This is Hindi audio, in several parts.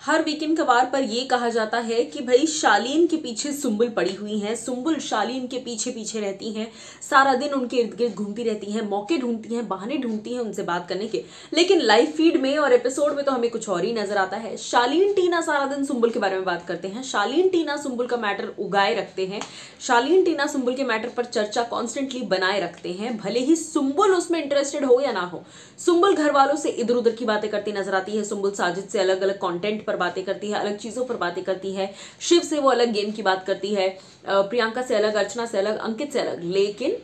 हर वीकेंड कबार पर यह कहा जाता है कि भाई शालीन के पीछे सुंबुल पड़ी हुई हैं, सुंबुल शालीन के पीछे पीछे रहती हैं, सारा दिन उनके इर्द गिर्द घूमती रहती हैं, मौके ढूंढती हैं, बहाने ढूंढती हैं उनसे बात करने के। लेकिन लाइव फीड में और एपिसोड में तो हमें कुछ और ही नजर आता है। शालीन टीना सारा दिन सुंबुल के बारे में बात करते हैं, शालीन टीना सुंबुल का मैटर उगाए रखते हैं, शालीन टीना सुंबुल के मैटर पर चर्चा कॉन्स्टेंटली बनाए रखते हैं, भले ही सुंबुल उसमें इंटरेस्टेड हो या ना हो। सुंबुल घर वालों से इधर उधर की बातें करती नजर आती है, सुंबुल साजिद से अलग अलग कंटेंट पर बातें करती है, अलग चीजों पर बातें करती है, शिव से वो अलग गेम की बात करती है, प्रियंका से अलग, अर्चना से अलग, अंकित से अलग। लेकिन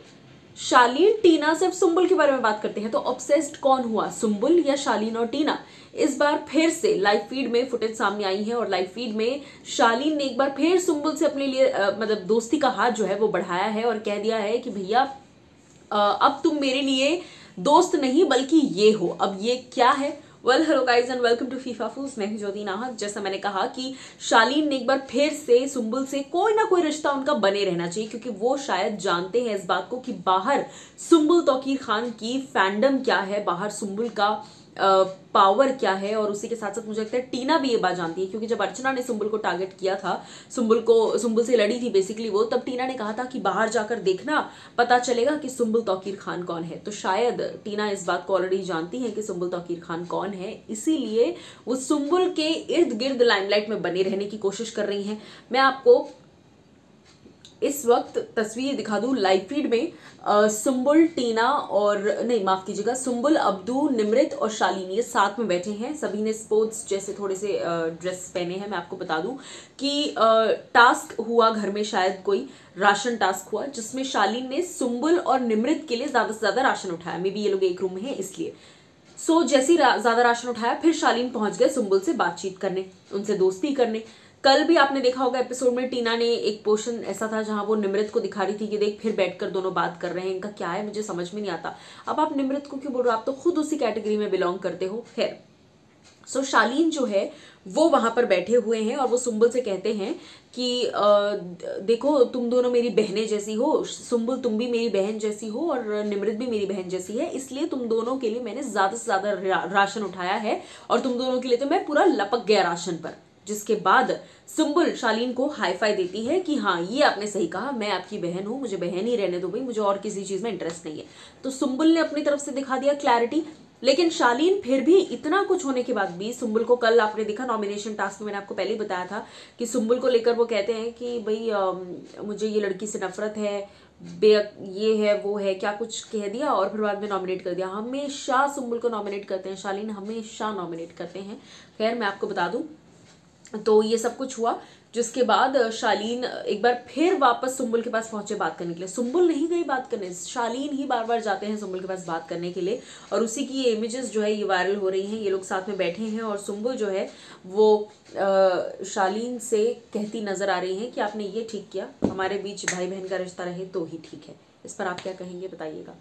शालीन टीना सिर्फ सुंबुल के बारे में बात करते हैं। तो ऑब्सेस्ड कौन हुआ, सुंबुल या शालीन और टीना? इस बार फिर से लाइव फीड में फुटेज सामने आई है और लाइव फीड में शालीन ने एक बार फिर सुंबुल से अपने लिए मतलब दोस्ती का हाथ जो है वो बढ़ाया है और कह दिया है कि भैया अब तुम मेरे लिए दोस्त नहीं बल्कि ये हो। अब ये क्या है? Well, hello guys and welcome to FIFA fools. मैं हूं ज्योति नाहक। जैसा मैंने कहा कि शालीन ने एक बार फिर से सुंबुल से कोई ना कोई रिश्ता उनका बने रहना चाहिए, क्योंकि वो शायद जानते हैं इस बात को कि बाहर सुंबुल तौकीर खान की फैंडम क्या है, बाहर सुंबुल का पावर क्या है। और उसी के साथ साथ मुझे लगता है टीना भी ये बात जानती है, क्योंकि जब अर्चना ने सुंबुल को टारगेट किया था, सुंबुल से लड़ी थी बेसिकली वो, तब टीना ने कहा था कि बाहर जाकर देखना, पता चलेगा कि सुंबुल तौकीर खान कौन है। तो शायद टीना इस बात को ऑलरेडी जानती है कि सुंबुल तौकीर खान कौन है, इसीलिए वो सुंबुल के इर्द गिर्द लाइमलाइट में बने रहने की कोशिश कर रही हैं। मैं आपको इस वक्त तस्वीर दिखा दूं लाइव फीड में, सुंबुल, टीना और नहीं माफ कीजिएगा, सुंबुल, अब्दू, निमृत और शालीन ये साथ में बैठे हैं। सभी ने स्पोर्ट्स जैसे थोड़े से ड्रेस पहने हैं। मैं आपको बता दूं कि टास्क हुआ घर में, शायद कोई राशन टास्क हुआ जिसमें शालीन ने सुंबुल और निमृत के लिए ज्यादा से ज्यादा राशन उठाया। मे बी ये लोग एक रूम में हैं इसलिए। जैसे ही ज्यादा राशन उठाया, फिर शालीन पहुंच गए सुंबुल से बातचीत करने, उनसे दोस्ती करने। कल भी आपने देखा होगा एपिसोड में, टीना ने एक पोर्शन ऐसा था जहां वो निमृत को दिखा रही थी कि देख फिर बैठकर दोनों बात कर रहे हैं, इनका क्या है मुझे समझ में नहीं आता। अब आप निमृत को क्यों बोल रहे हो, आप तो खुद उसी कैटेगरी में बिलोंग करते हो। खैर, शालीन जो है वो वहां पर बैठे हुए हैं और वो सुंबुल से कहते हैं कि देखो तुम दोनों मेरी बहनें जैसी हो, सुंबुल तुम भी मेरी बहन जैसी हो और निमृत भी मेरी बहन जैसी है, इसलिए तुम दोनों के लिए मैंने ज्यादा से ज्यादा राशन उठाया है और तुम दोनों के लिए तो मैं पूरा लपक गया राशन पर। जिसके बाद सुंबुल शालीन को हाई फाई देती है कि हाँ ये आपने सही कहा, मैं आपकी बहन हूं, मुझे बहन ही रहने दो भाई, मुझे और किसी चीज में इंटरेस्ट नहीं है। तो सुंबुल ने अपनी तरफ से दिखा दिया क्लैरिटी। लेकिन शालीन फिर भी इतना कुछ होने के बाद भी, सुंबुल को कल आपने देखा नॉमिनेशन टास्क में, मैंने आपको पहले ही बताया था कि सुंबुल को लेकर वो कहते हैं कि भाई मुझे ये लड़की से नफरत है, ये है वो है, क्या कुछ कह दिया और फिर बाद में नॉमिनेट कर दिया। हमेशा सुंबुल को नॉमिनेट करते हैं, शालीन हमेशा नॉमिनेट करते हैं। खैर, मैं आपको बता दूं तो ये सब कुछ हुआ, जिसके बाद शालीन एक बार फिर वापस सुंबुल के पास पहुंचे बात करने के लिए। सुंबुल नहीं गई बात करने, शालीन ही बार बार जाते हैं सुंबुल के पास बात करने के लिए और उसी की ये इमेजेस जो है ये वायरल हो रही हैं। ये लोग साथ में बैठे हैं और सुंबुल जो है वो शालीन से कहती नजर आ रही है कि आपने ये ठीक किया, हमारे बीच भाई बहन का रिश्ता रहे तो ही ठीक है। इस पर आप क्या कहेंगे बताइएगा।